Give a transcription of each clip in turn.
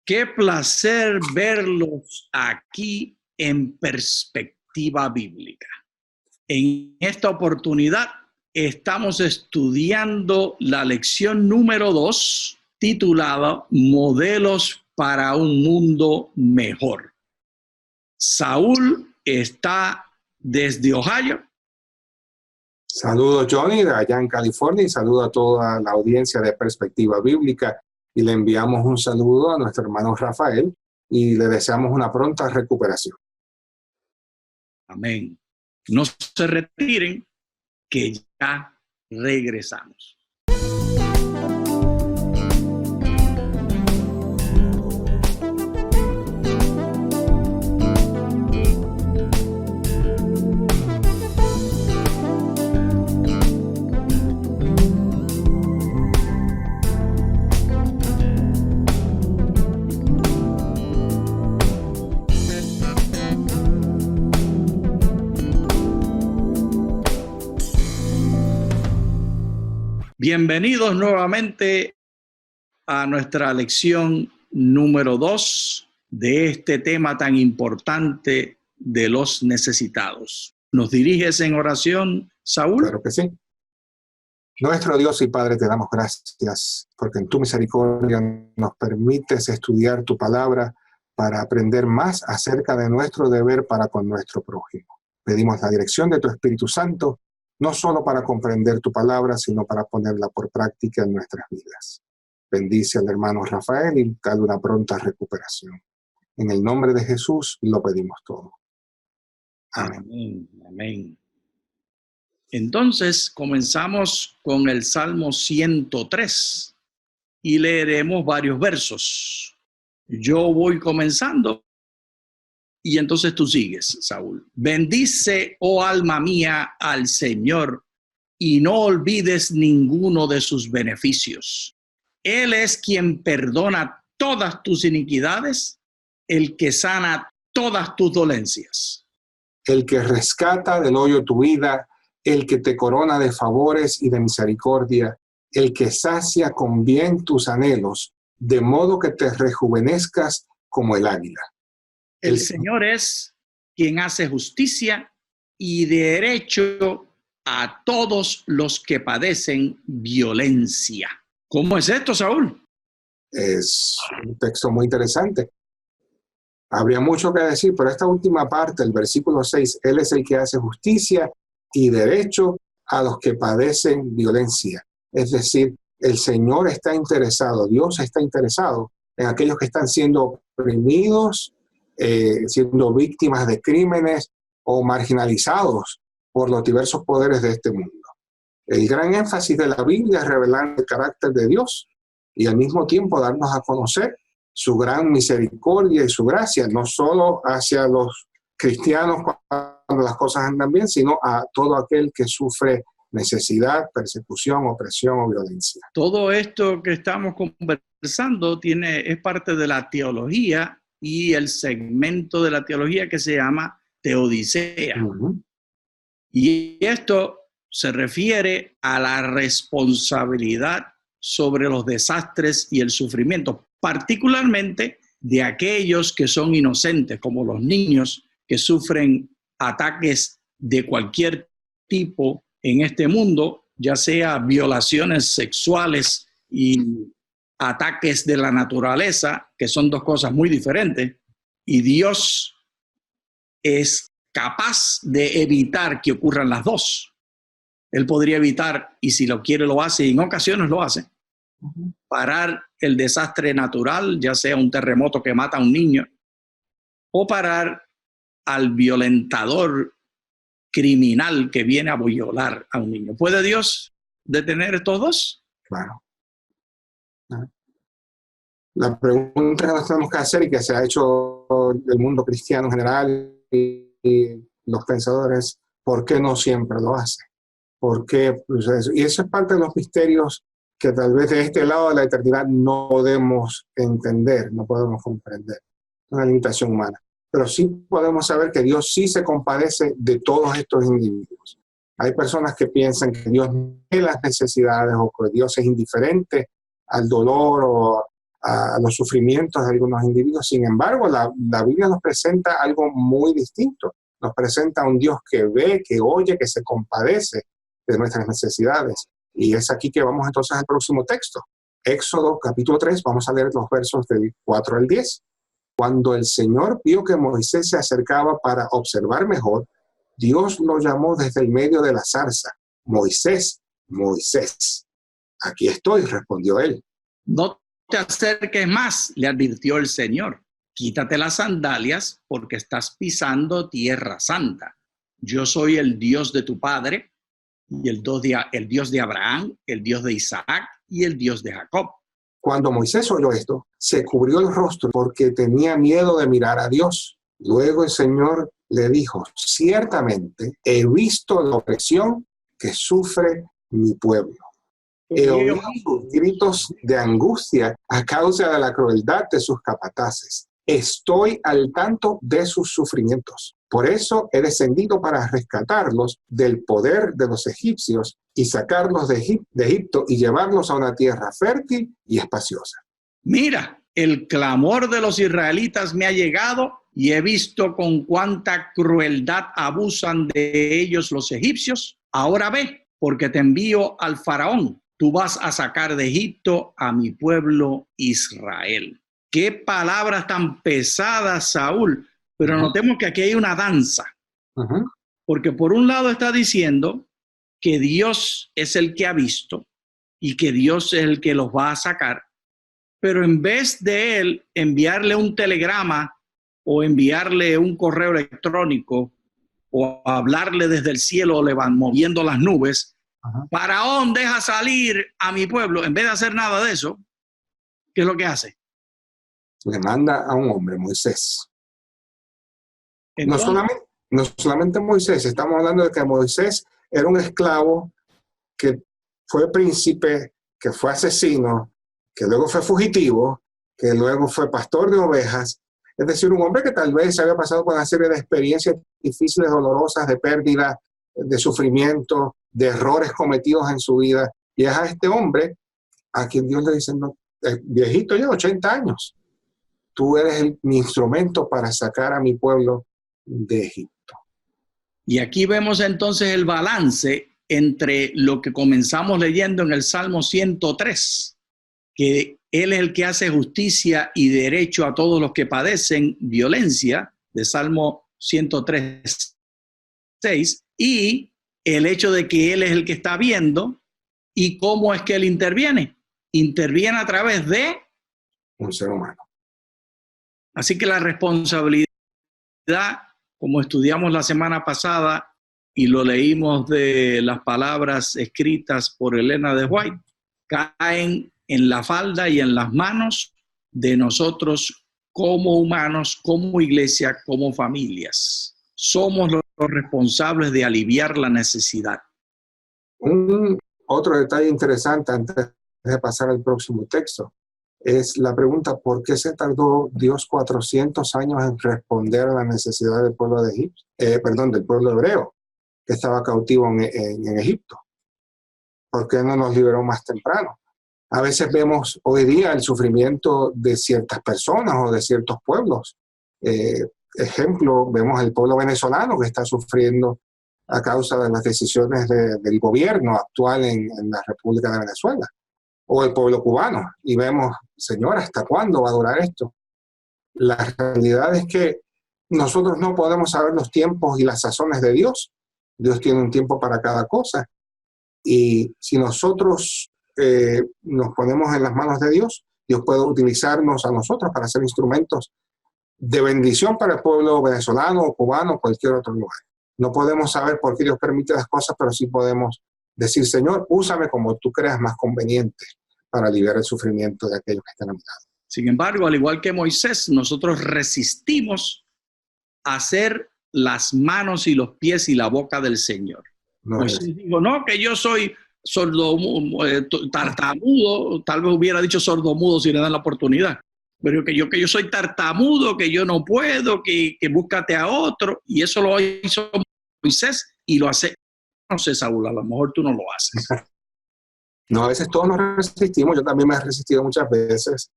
Qué placer verlos aquí en perspectiva bíblica. En esta oportunidad estamos estudiando la lección número 2, titulada Modelos para un mundo mejor. Saúl está desde Ohio. Saludos, Johnny, de allá en California, y saludo a toda la audiencia de Perspectiva Bíblica. Y le enviamos un saludo a nuestro hermano Rafael y le deseamos una pronta recuperación. Amén. No se retiren, que ya regresamos. Bienvenidos nuevamente a nuestra lección número 2 de este tema tan importante de los necesitados. ¿Nos diriges en oración, Saúl? Claro que sí. Nuestro Dios y Padre, te damos gracias porque en tu misericordia nos permites estudiar tu palabra para aprender más acerca de nuestro deber para con nuestro prójimo. Pedimos la dirección de tu Espíritu Santo, no solo para comprender tu palabra, sino para ponerla por práctica en nuestras vidas. Bendice al hermano Rafael y dale una pronta recuperación. En el nombre de Jesús lo pedimos todo. Amén. Amén. Amén. Entonces comenzamos con el Salmo 103 y leeremos varios versos. Yo voy comenzando y entonces tú sigues, Saúl. Bendice, oh alma mía, al Señor y no olvides ninguno de sus beneficios. Él es quien perdona todas tus iniquidades, el que sana todas tus dolencias. El que rescata del hoyo tu vida, el que te corona de favores y de misericordia, el que sacia con bien tus anhelos, de modo que te rejuvenezcas como el águila. El Señor es quien hace justicia y derecho a todos los que padecen violencia. ¿Cómo es esto, Saúl? Es un texto muy interesante. Habría mucho que decir, pero esta última parte, el versículo 6, Él es el que hace justicia y derecho a los que padecen violencia. Es decir, el Señor está interesado, Dios está interesado en aquellos que están siendo oprimidos, siendo víctimas de crímenes o marginalizados por los diversos poderes de este mundo. El gran énfasis de la Biblia es revelar el carácter de Dios y al mismo tiempo darnos a conocer su gran misericordia y su gracia, no solo hacia los cristianos cuando las cosas andan bien, sino a todo aquel que sufre necesidad, persecución, opresión o violencia. Todo esto que estamos conversando es parte de la teología y el segmento de la teología que se llama teodicea. Y esto se refiere a la responsabilidad sobre los desastres y el sufrimiento, particularmente de aquellos que son inocentes, como los niños que sufren ataques de cualquier tipo en este mundo, ya sea violaciones sexuales y ataques de la naturaleza, que son dos cosas muy diferentes, y Dios es capaz de evitar que ocurran las dos. Él podría evitar, y si lo quiere lo hace, y en ocasiones lo hace, parar el desastre natural, ya sea un terremoto que mata a un niño, o parar al violentador criminal que viene a violar a un niño. ¿Puede Dios detener estos dos? Claro. La pregunta que nos tenemos que hacer y que se ha hecho el mundo cristiano en general y los pensadores, ¿por qué no siempre lo hace? ¿Por qué? Y eso es parte de los misterios que tal vez de este lado de la eternidad no podemos entender, no podemos comprender. Es una limitación humana. Pero sí podemos saber que Dios sí se compadece de todos estos individuos. Hay personas que piensan que Dios no ve las necesidades o que Dios es indiferente al dolor o a los sufrimientos de algunos individuos. Sin embargo, la Biblia nos presenta algo muy distinto. Nos presenta a un Dios que ve, que oye, que se compadece de nuestras necesidades. Y es aquí que vamos entonces al próximo texto. Éxodo capítulo 3, vamos a leer los versos del 4 al 10. Cuando el Señor vio que Moisés se acercaba para observar mejor, Dios lo llamó desde el medio de la zarza. Moisés, Moisés. Aquí estoy, respondió él. No te acerques más, le advirtió el Señor. Quítate las sandalias porque estás pisando tierra santa. Yo soy el Dios de tu padre y el Dios de Abraham, el Dios de Isaac y el Dios de Jacob. Cuando Moisés oyó esto, se cubrió el rostro porque tenía miedo de mirar a Dios. Luego el Señor le dijo, ciertamente he visto la opresión que sufre mi pueblo. He oído sus gritos de angustia a causa de la crueldad de sus capataces. Estoy al tanto de sus sufrimientos. Por eso he descendido para rescatarlos del poder de los egipcios y sacarlos de Egipto y llevarlos a una tierra fértil y espaciosa. Mira, el clamor de los israelitas me ha llegado y he visto con cuánta crueldad abusan de ellos los egipcios. Ahora ve, porque te envío al faraón. Tú vas a sacar de Egipto a mi pueblo Israel. Qué palabras tan pesadas, Saúl. Pero notemos que aquí hay una danza. Porque por un lado está diciendo que Dios es el que ha visto y que Dios es el que los va a sacar. Pero en vez de él enviarle un telegrama o enviarle un correo electrónico o hablarle desde el cielo moviendo las nubes, Faraón deja salir a mi pueblo. En vez de hacer nada de eso, ¿qué es lo que hace? Le manda a un hombre, Moisés. Entonces, no solamente Moisés, estamos hablando de que Moisés era un esclavo que fue príncipe, que fue asesino, que luego fue fugitivo, que luego fue pastor de ovejas. Es decir, un hombre que tal vez había pasado por una serie de experiencias difíciles, dolorosas, de pérdida, de sufrimiento, de errores cometidos en su vida. Y es a este hombre a quien Dios le dice, no, viejito ya, 80 años, tú eres mi instrumento para sacar a mi pueblo de Egipto. Y aquí vemos entonces el balance entre lo que comenzamos leyendo en el Salmo 103, que Él es el que hace justicia y derecho a todos los que padecen violencia, de Salmo 103, 6, y el hecho de que Él es el que está viendo y cómo es que Él interviene. Interviene a través de un ser humano. Así que la responsabilidad, como estudiamos la semana pasada y lo leímos de las palabras escritas por Elena de White, caen en la falda y en las manos de nosotros como humanos, como iglesia, como familias. Somos los responsables de aliviar la necesidad. Otro detalle interesante antes de pasar al próximo texto es la pregunta, ¿por qué se tardó Dios 400 años en responder a la necesidad del pueblo de Egipto? Del pueblo hebreo, que estaba cautivo en Egipto. ¿Por qué no nos liberó más temprano? A veces vemos hoy día el sufrimiento de ciertas personas o de ciertos pueblos. Ejemplo, vemos el pueblo venezolano que está sufriendo a causa de las decisiones del gobierno actual en la República de Venezuela. O el pueblo cubano, y vemos, Señor, ¿hasta cuándo va a durar esto? La realidad es que nosotros no podemos saber los tiempos y las sazones de Dios. Dios tiene un tiempo para cada cosa, y si nosotros nos ponemos en las manos de Dios, Dios puede utilizarnos a nosotros para ser instrumentos de bendición para el pueblo venezolano o cubano o cualquier otro lugar. No podemos saber por qué Dios permite las cosas, pero sí podemos decir, Señor, úsame como tú creas más conveniente para aliviar el sufrimiento de aquellos que están a mi lado. Sin embargo, al igual que Moisés, nosotros resistimos a ser las manos y los pies y la boca del Señor. Moisés dijo, no, que yo soy tartamudo, tal vez hubiera dicho sordomudo si le dan la oportunidad, pero que yo soy tartamudo, que yo no puedo, que búscate a otro, y eso lo hizo Moisés y lo hace. No sé, Saúl, a lo mejor tú no lo haces. No, a veces todos nos resistimos, yo también me he resistido muchas veces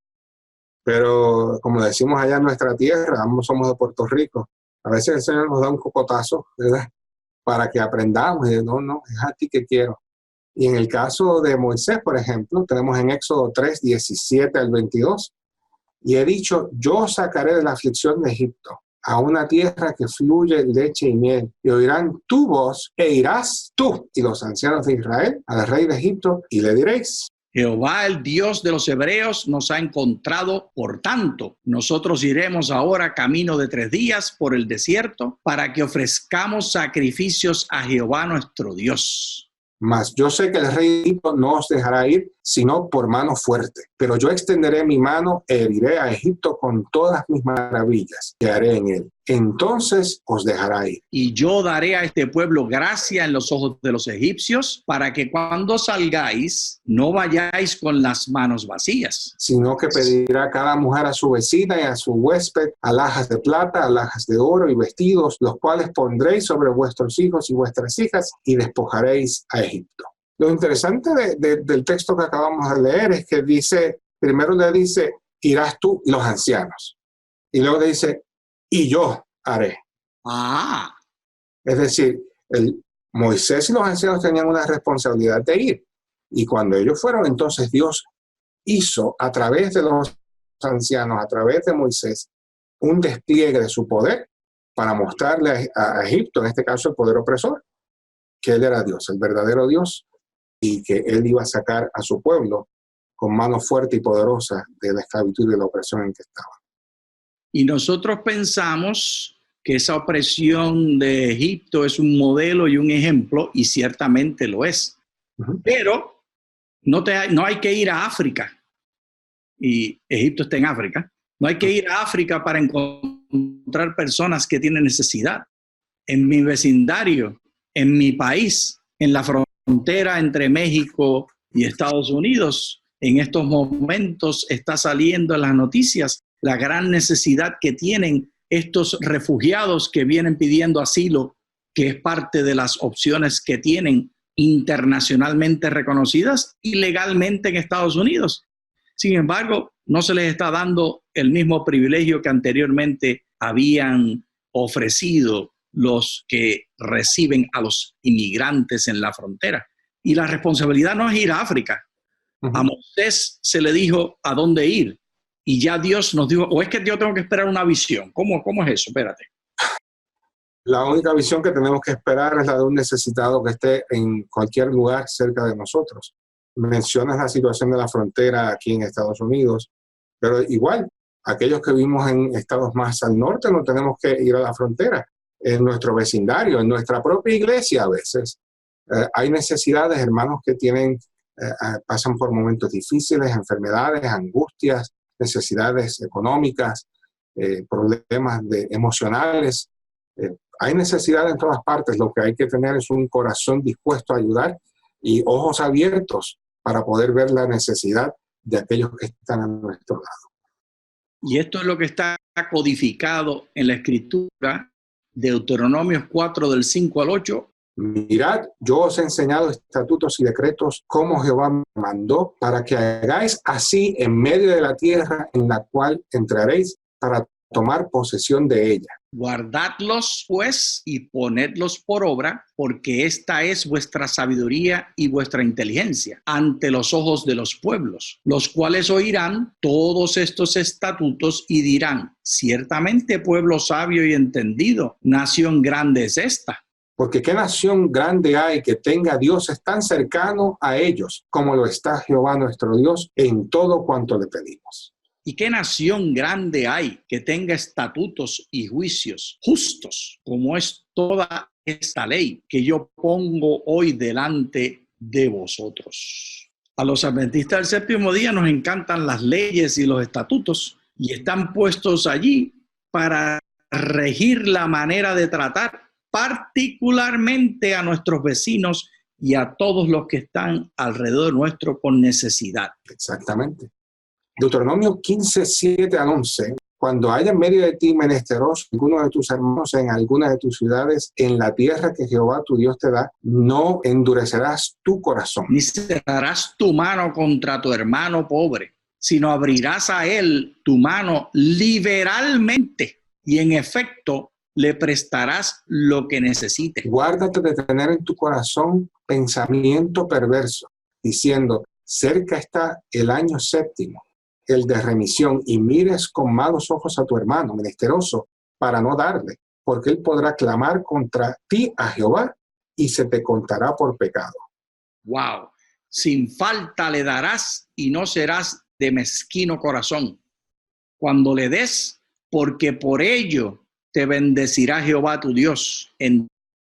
Pero como decimos allá en nuestra tierra, ambos somos de Puerto Rico, a veces el Señor nos da un cocotazo, ¿verdad? Para que aprendamos, y no, es a ti que quiero. Y en el caso de Moisés, por ejemplo, tenemos en Éxodo 3, 17 al 22, y he dicho, yo sacaré de la aflicción de Egipto a una tierra que fluye leche y miel, y oirán tu voz, e irás tú y los ancianos de Israel al rey de Egipto, y le diréis, Jehová, el Dios de los hebreos, nos ha encontrado. Por tanto, nosotros iremos ahora camino de 3 días por el desierto para que ofrezcamos sacrificios a Jehová nuestro Dios. mas yo sé que el rey de Egipto no os dejará ir, sino por mano fuerte. Pero yo extenderé mi mano e heriré a Egipto con todas mis maravillas que haré en él. Entonces os dejará ir. Y yo daré a este pueblo gracia en los ojos de los egipcios, para que cuando salgáis no vayáis con las manos vacías. Sino que pedirá cada mujer a su vecina y a su huésped alhajas de plata, alhajas de oro y vestidos, los cuales pondréis sobre vuestros hijos y vuestras hijas, y despojaréis a Egipto. Lo interesante del texto que acabamos de leer es que dice, primero le dice, irás tú y los ancianos. Y luego le dice, y yo haré. Ah, Es decir, Moisés y los ancianos tenían una responsabilidad de ir. Y cuando ellos fueron, entonces Dios hizo a través de los ancianos, a través de Moisés, un despliegue de su poder para mostrarle a Egipto, en este caso el poder opresor, que él era Dios, el verdadero Dios, y que él iba a sacar a su pueblo con mano fuerte y poderosa de la esclavitud y de la opresión en que estaba. y nosotros pensamos que esa opresión de Egipto es un modelo y un ejemplo, y ciertamente lo es. Uh-huh. Pero no hay que ir a África, y Egipto está en África. No hay que ir a África para encontrar personas que tienen necesidad. En mi vecindario, en mi país, en la frontera entre México y Estados Unidos, en estos momentos está saliendo en las noticias la gran necesidad que tienen estos refugiados que vienen pidiendo asilo, que es parte de las opciones que tienen internacionalmente reconocidas y legalmente en Estados Unidos. Sin embargo, no se les está dando el mismo privilegio que anteriormente habían ofrecido los que reciben a los inmigrantes en la frontera. Y la responsabilidad no es ir a África. Uh-huh. A Moisés se le dijo a dónde ir. Y ya Dios nos dijo, o es que yo tengo que esperar una visión. ¿Cómo es eso? Espérate. La única visión que tenemos que esperar es la de un necesitado que esté en cualquier lugar cerca de nosotros. Mencionas la situación de la frontera aquí en Estados Unidos, pero igual, aquellos que vivimos en estados más al norte no tenemos que ir a la frontera. En nuestro vecindario, en nuestra propia iglesia a veces, hay necesidades, hermanos que pasan por momentos difíciles, enfermedades, angustias, necesidades económicas, problemas emocionales. Hay necesidad en todas partes. Lo que hay que tener es un corazón dispuesto a ayudar y ojos abiertos para poder ver la necesidad de aquellos que están a nuestro lado. Y esto es lo que está codificado en la Escritura, Deuteronomios 4, del 5 al 8. Mirad, yo os he enseñado estatutos y decretos como Jehová me mandó, para que hagáis así en medio de la tierra en la cual entraréis para tomar posesión de ella. Guardadlos, pues, y ponedlos por obra, porque esta es vuestra sabiduría y vuestra inteligencia ante los ojos de los pueblos, los cuales oirán todos estos estatutos y dirán, ciertamente pueblo sabio y entendido, nación grande es esta. Porque qué nación grande hay que tenga dioses tan cercano a ellos, como lo está Jehová nuestro Dios en todo cuanto le pedimos. ¿Y qué nación grande hay que tenga estatutos y juicios justos, como es toda esta ley que yo pongo hoy delante de vosotros? A los adventistas del séptimo día nos encantan las leyes y los estatutos, y están puestos allí para regir la manera de tratar particularmente a nuestros vecinos y a todos los que están alrededor nuestro con necesidad. Exactamente. Deuteronomio 15, 7 al 11. Cuando haya en medio de ti menesteroso alguno de tus hermanos en alguna de tus ciudades, en la tierra que Jehová tu Dios te da, no endurecerás tu corazón. Ni cerrarás tu mano contra tu hermano pobre, sino abrirás a él tu mano liberalmente y en efecto le prestarás lo que necesite. Guárdate de tener en tu corazón pensamiento perverso, diciendo, cerca está el año séptimo, el de remisión, y mires con malos ojos a tu hermano menesteroso para no darle, porque él podrá clamar contra ti a Jehová y se te contará por pecado. Wow. Sin falta le darás y no serás de mezquino corazón. Cuando le des, porque por ello te bendecirá Jehová tu Dios en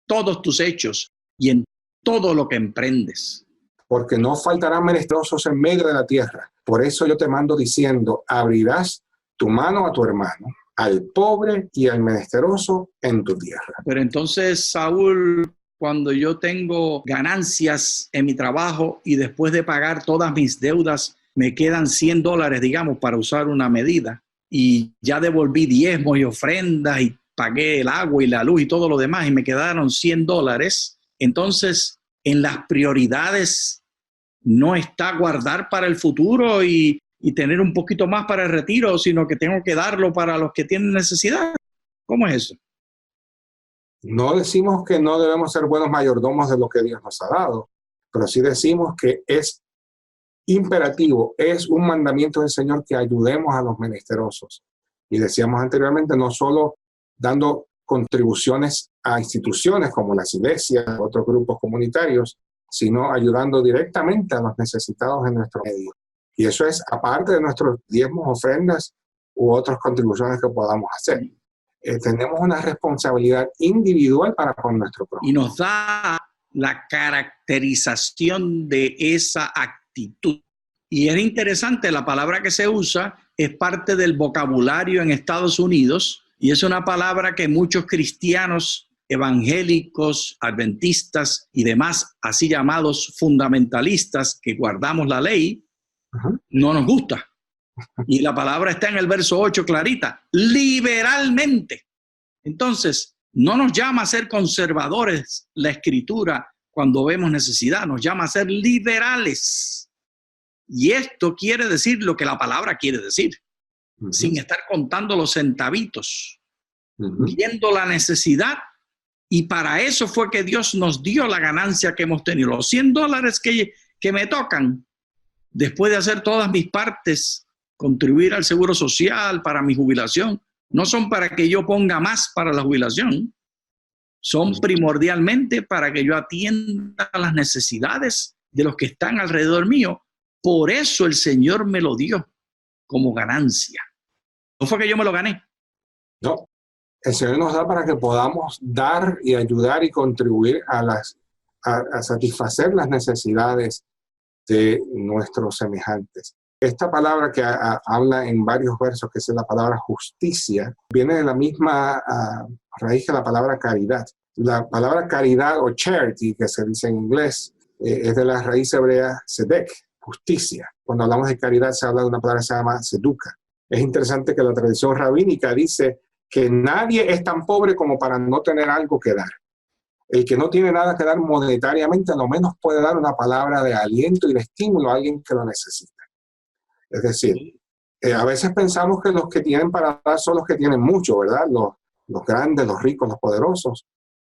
todos tus hechos y en todo lo que emprendes. Porque no faltarán menesterosos en medio de la tierra. Por eso yo te mando diciendo, abrirás tu mano a tu hermano, al pobre y al menesteroso en tu tierra. Pero entonces, Saúl, cuando yo tengo ganancias en mi trabajo y después de pagar todas mis deudas, me quedan $100, digamos, para usar una medida, y ya devolví diezmos y ofrendas y pagué el agua y la luz y todo lo demás y me quedaron $100, entonces en las prioridades no está guardar para el futuro y tener un poquito más para el retiro, sino que tengo que darlo para los que tienen necesidad. ¿Cómo es eso? No decimos que no debemos ser buenos mayordomos de lo que Dios nos ha dado, pero sí decimos que es imperativo, es un mandamiento del Señor que ayudemos a los menesterosos. Y decíamos anteriormente, no solo dando contribuciones a instituciones como las iglesias, otros grupos comunitarios, sino ayudando directamente a los necesitados en nuestro medio. Y eso es aparte de nuestros diezmos, ofrendas u otras contribuciones que podamos hacer. Tenemos una responsabilidad individual para con nuestro prójimo. Y nos da la caracterización de esa actitud. Y es interesante, la palabra que se usa es parte del vocabulario en Estados Unidos y es una palabra que muchos cristianos evangélicos, adventistas y demás, así llamados fundamentalistas que guardamos la ley, no nos gusta. Y la palabra está en el verso 8 clarita, liberalmente. Entonces, no nos llama a ser conservadores la Escritura cuando vemos necesidad, nos llama a ser liberales. Y esto quiere decir lo que la palabra quiere decir, sin estar contando los centavitos, viendo la necesidad. Y para eso fue que Dios nos dio la ganancia que hemos tenido. Los $100 que me tocan, después de hacer todas mis partes, contribuir al seguro social, para mi jubilación, no son para que yo ponga más para la jubilación, son primordialmente para que yo atienda las necesidades de los que están alrededor mío. Por eso el Señor me lo dio como ganancia. No fue que yo me lo gané. No, el Señor nos da para que podamos dar y ayudar y contribuir a satisfacer las necesidades de nuestros semejantes. Esta palabra que habla en varios versos, que es la palabra justicia, viene de la misma raíz que la palabra caridad. La palabra caridad o charity, que se dice en inglés, es de la raíz hebrea tzedek, justicia. Cuando hablamos de caridad se habla de una palabra que se llama tzeduca. Es interesante que la tradición rabínica dice que nadie es tan pobre como para no tener algo que dar. El que no tiene nada que dar monetariamente, a lo menos puede dar una palabra de aliento y de estímulo a alguien que lo necesita. Es decir, a veces pensamos que los que tienen para dar son los que tienen mucho, ¿verdad? Los grandes, los ricos, los poderosos.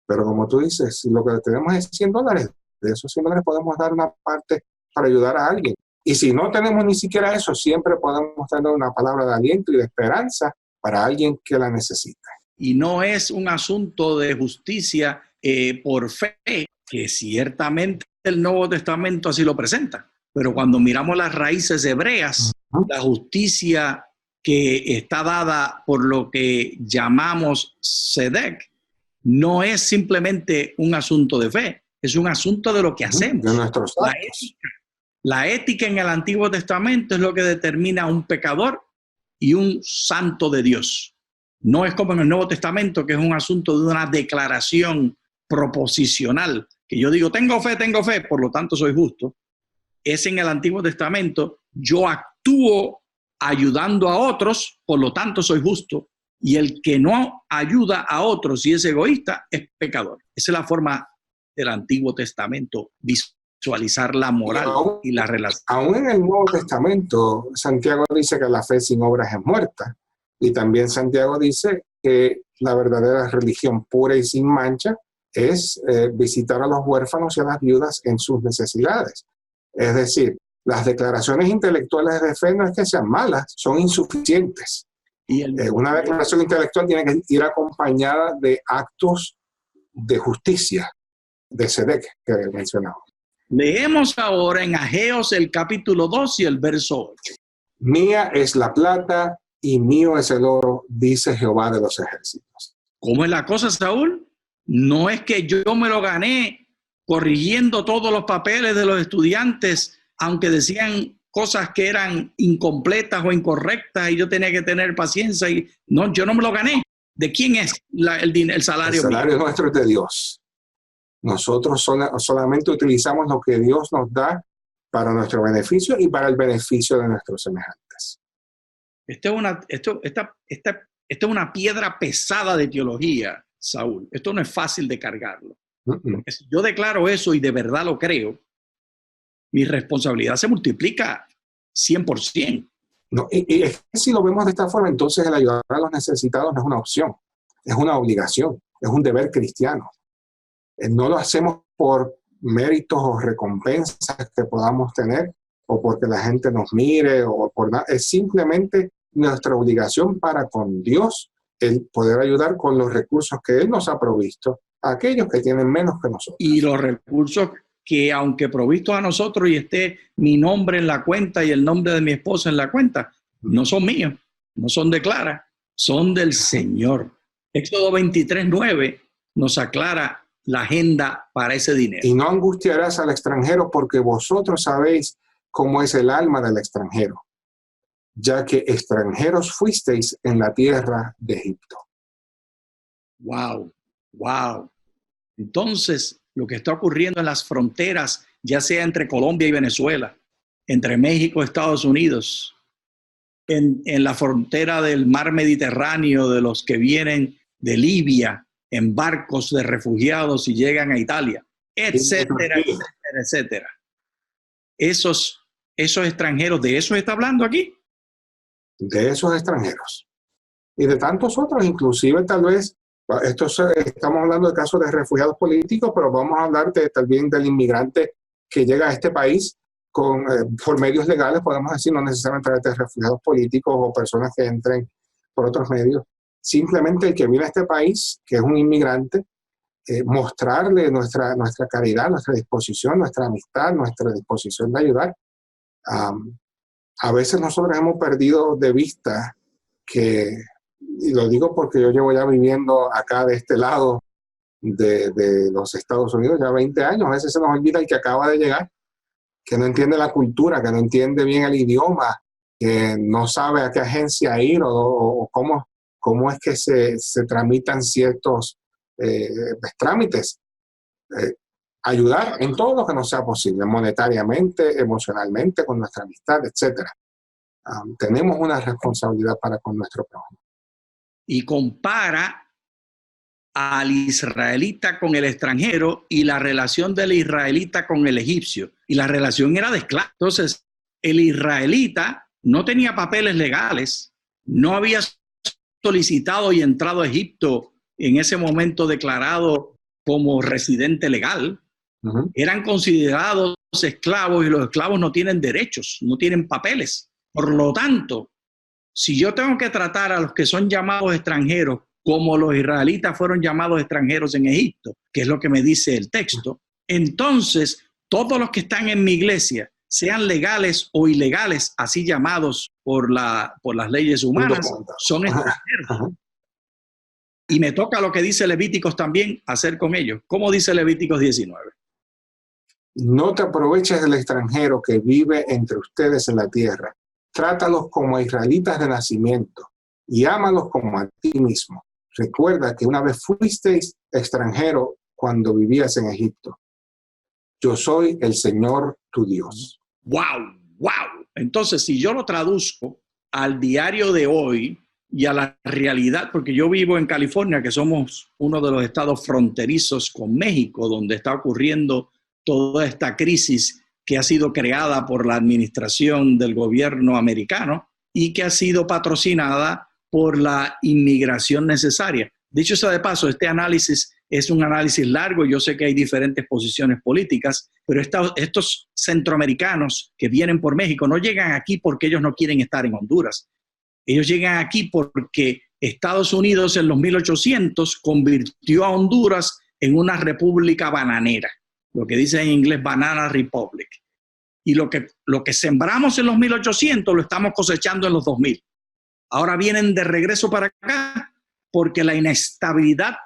Pero como tú dices, si lo que tenemos es $100, de esos $100 podemos dar una parte para ayudar a alguien. Y si no tenemos ni siquiera eso, siempre podemos tener una palabra de aliento y de esperanza para alguien que la necesita. Y no es un asunto de justicia por fe, que ciertamente el Nuevo Testamento así lo presenta. Pero cuando miramos las raíces hebreas, la justicia que está dada por lo que llamamos tzedek no es simplemente un asunto de fe, es un asunto de lo que hacemos. De nuestros La ética en el Antiguo Testamento es lo que determina a un pecador y un santo de Dios. No es como en el Nuevo Testamento, que es un asunto de una declaración proposicional, que yo digo, tengo fe, por lo tanto soy justo. Es en el Antiguo Testamento, yo actúo ayudando a otros, por lo tanto soy justo, y el que no ayuda a otros y es egoísta es pecador. Esa es la forma del Antiguo Testamento visualizar la moral y la relación. Aún en el Nuevo Testamento, Santiago dice que la fe sin obras es muerta. Y también Santiago dice que la verdadera religión pura y sin mancha es visitar a los huérfanos y a las viudas en sus necesidades. Es decir, las declaraciones intelectuales de fe no es que sean malas, son insuficientes. Una declaración intelectual tiene que ir acompañada de actos de justicia, de Sedec, que mencionamos. Leemos ahora en Ageos el capítulo 2 y el verso 8. Mía es la plata y mío es el oro, dice Jehová de los ejércitos. ¿Cómo es la cosa, Saúl? No es que yo me lo gané corrigiendo todos los papeles de los estudiantes, aunque decían cosas que eran incompletas o incorrectas y yo tenía que tener paciencia. Y no, yo no me lo gané. ¿De quién es el salario? El salario nuestro es de Dios. Nosotros solamente utilizamos lo que Dios nos da para nuestro beneficio y para el beneficio de nuestros semejantes. Esto es una piedra pesada de teología, Saúl. Esto no es fácil de cargarlo. Porque si yo declaro eso y de verdad lo creo, mi responsabilidad se multiplica 100%. No, y es que si lo vemos de esta forma, entonces el ayudar a los necesitados no es una opción, es una obligación, es un deber cristiano. No lo hacemos por méritos o recompensas que podamos tener o porque la gente nos mire o por nada. Es simplemente nuestra obligación para con Dios el poder ayudar con los recursos que Él nos ha provisto a aquellos que tienen menos que nosotros. Y los recursos que, aunque provistos a nosotros y esté mi nombre en la cuenta y el nombre de mi esposa en la cuenta, no son míos, no son de Clara, son del Señor. Éxodo 23:9 nos aclara la agenda para ese dinero. Y no angustiarás al extranjero porque vosotros sabéis cómo es el alma del extranjero, ya que extranjeros fuisteis en la tierra de Egipto. Wow, wow. Entonces, lo que está ocurriendo en las fronteras, ya sea entre Colombia y Venezuela, entre México y Estados Unidos, en la frontera del mar Mediterráneo, de los que vienen de Libia, en barcos de refugiados y llegan a Italia, etcétera, etcétera, etcétera. Esos extranjeros, ¿de eso está hablando aquí? De esos extranjeros. Y de tantos otros, inclusive tal vez, estamos hablando de casos de refugiados políticos, pero vamos a hablar también del inmigrante que llega a este país por medios legales, podemos decir, no necesariamente de refugiados políticos o personas que entren por otros medios. Simplemente el que viene a este país, que es un inmigrante, mostrarle nuestra caridad, nuestra disposición, nuestra amistad, nuestra disposición de ayudar. A veces nosotros hemos perdido de vista que, y lo digo porque yo llevo ya viviendo acá de este lado de los Estados Unidos ya 20 años, a veces se nos olvida el que acaba de llegar, que no entiende la cultura, que no entiende bien el idioma, que no sabe a qué agencia ir o cómo es que se tramitan ciertos trámites. Ayudar en todo lo que nos sea posible, monetariamente, emocionalmente, con nuestra amistad, etc. Tenemos una responsabilidad para con nuestro prójimo. Y compara al israelita con el extranjero y la relación del israelita con el egipcio. Y la relación era de esclavos. Entonces, el israelita no tenía papeles legales, no había solicitado y entrado a Egipto en ese momento declarado como residente legal. Eran considerados esclavos y los esclavos no tienen derechos, no tienen papeles. Por lo tanto, si yo tengo que tratar a los que son llamados extranjeros como los israelitas fueron llamados extranjeros en Egipto, que es lo que me dice el texto, entonces todos los que están en mi iglesia, sean legales o ilegales, así llamados por las leyes humanas, son extranjeros. Y me toca lo que dice Levíticos también hacer con ellos. ¿Cómo dice Levíticos 19? No te aproveches del extranjero que vive entre ustedes en la tierra. Trátalos como israelitas de nacimiento y ámalos como a ti mismo. Recuerda que una vez fuisteis extranjero cuando vivías en Egipto. Yo soy el Señor tu Dios. ¡Wow! ¡Wow! Entonces, si yo lo traduzco al diario de hoy y a la realidad, porque yo vivo en California, que somos uno de los estados fronterizos con México, donde está ocurriendo toda esta crisis que ha sido creada por la administración del gobierno americano y que ha sido patrocinada por la inmigración necesaria. Dicho sea de paso, este análisis es un análisis largo. Yo sé que hay diferentes posiciones políticas, pero estos centroamericanos que vienen por México no llegan aquí porque ellos no quieren estar en Honduras. Ellos llegan aquí porque Estados Unidos en los 1800 convirtió a Honduras en una república bananera, lo que dice en inglés Banana Republic. Y lo que sembramos en los 1800 lo estamos cosechando en los 2000. Ahora vienen de regreso para acá porque la inestabilidad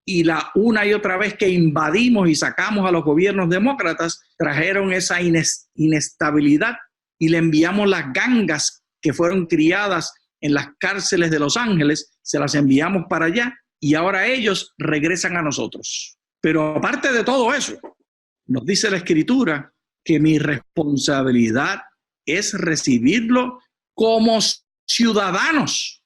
y la una y otra vez que invadimos y sacamos a los gobiernos demócratas trajeron esa inestabilidad y le enviamos las gangas que fueron criadas en las cárceles de Los Ángeles, se las enviamos para allá y ahora ellos regresan a nosotros. Pero aparte de todo eso, nos dice la Escritura que mi responsabilidad es recibirlo como ciudadanos.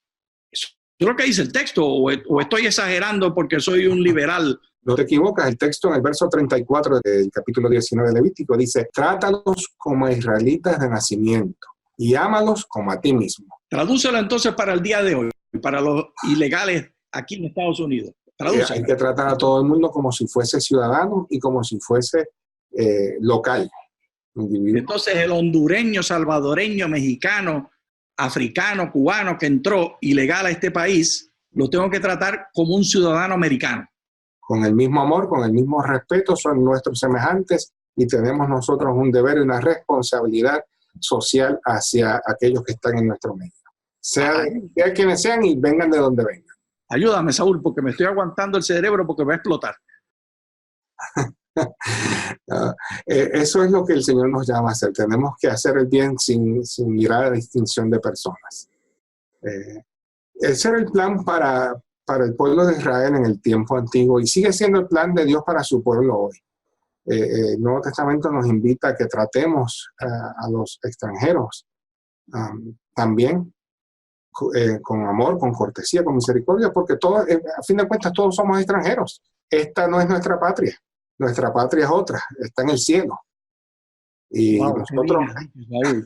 Eso es lo que dice el texto, o estoy exagerando porque soy un liberal. No te equivocas, el texto en el verso 34 del capítulo 19 de Levítico dice: trátalos como israelitas de nacimiento y ámalos como a ti mismo. Tradúcelo entonces para el día de hoy, para los ilegales aquí en Estados Unidos. Tradúcelo. Hay que tratar a todo el mundo como si fuese ciudadano y como si fuese local. Individuo. Entonces el hondureño, salvadoreño, mexicano, africano, cubano que entró ilegal a este país, lo tengo que tratar como un ciudadano americano. Con el mismo amor, con el mismo respeto, son nuestros semejantes y tenemos nosotros un deber y una responsabilidad social hacia aquellos que están en nuestro medio. Sea quienes sean y vengan de donde vengan. Ayúdame, Saúl, porque me estoy aguantando el cerebro porque va a explotar. Eso es lo que el Señor nos llama a hacer. Tenemos que hacer el bien sin mirar a la distinción de personas. Ese era el plan para el pueblo de Israel en el tiempo antiguo y sigue siendo el plan de Dios para su pueblo hoy. El Nuevo Testamento nos invita a que tratemos a los extranjeros también con amor, con cortesía, con misericordia, porque todos, a fin de cuentas todos somos extranjeros. Esta no es nuestra patria. Nuestra patria es otra, está en el cielo. Y wow, nosotros,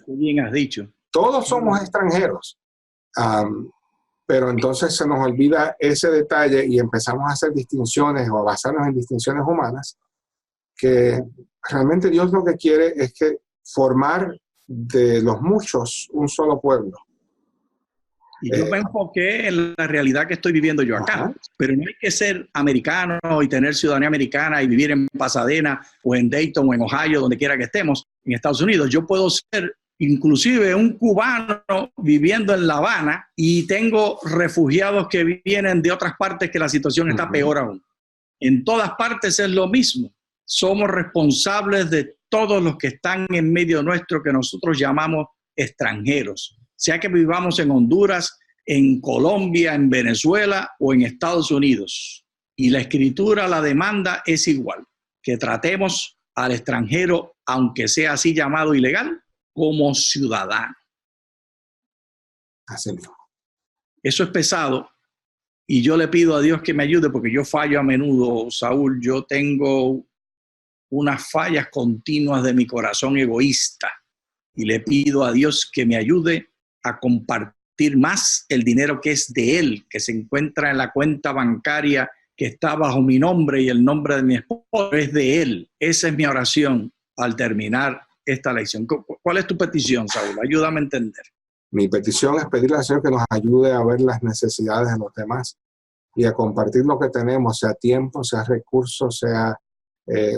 qué bien has dicho. Todos somos extranjeros, pero entonces se nos olvida ese detalle y empezamos a hacer distinciones o a basarnos en distinciones humanas, que realmente Dios lo que quiere es que formar de los muchos un solo pueblo. Y yo me enfoqué en la realidad que estoy viviendo yo acá. Pero no hay que ser americano y tener ciudadanía americana y vivir en Pasadena o en Dayton o en Ohio, donde quiera que estemos, en Estados Unidos. Yo puedo ser inclusive un cubano viviendo en La Habana y tengo refugiados que vienen de otras partes que la situación está peor aún. En todas partes es lo mismo. Somos responsables de todos los que están en medio nuestro que nosotros llamamos extranjeros. Sea que vivamos en Honduras, en Colombia, en Venezuela o en Estados Unidos. Y la Escritura, la demanda es igual, que tratemos al extranjero, aunque sea así llamado ilegal, como ciudadano. Así mismo. Eso es pesado y yo le pido a Dios que me ayude porque yo fallo a menudo, Saúl. Yo tengo unas fallas continuas de mi corazón egoísta y le pido a Dios que me ayude a compartir más el dinero que es de Él, que se encuentra en la cuenta bancaria que está bajo mi nombre y el nombre de mi esposo es de Él. Esa es mi oración al terminar esta lección. ¿Cuál es tu petición, Saúl? Ayúdame a entender. Mi petición es pedirle al Señor que nos ayude a ver las necesidades de los demás y a compartir lo que tenemos, sea tiempo, sea recursos, sea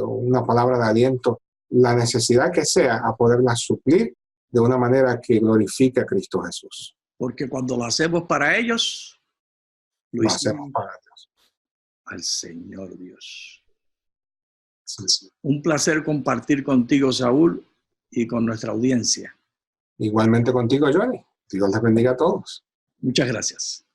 una palabra de aliento, la necesidad que sea, a poderla suplir de una manera que glorifique a Cristo Jesús. Porque cuando lo hacemos para ellos, lo hacemos para Dios. Al Señor Dios. Sí. Un placer compartir contigo, Saúl, y con nuestra audiencia. Igualmente contigo, Johnny. Dios les bendiga a todos. Muchas gracias.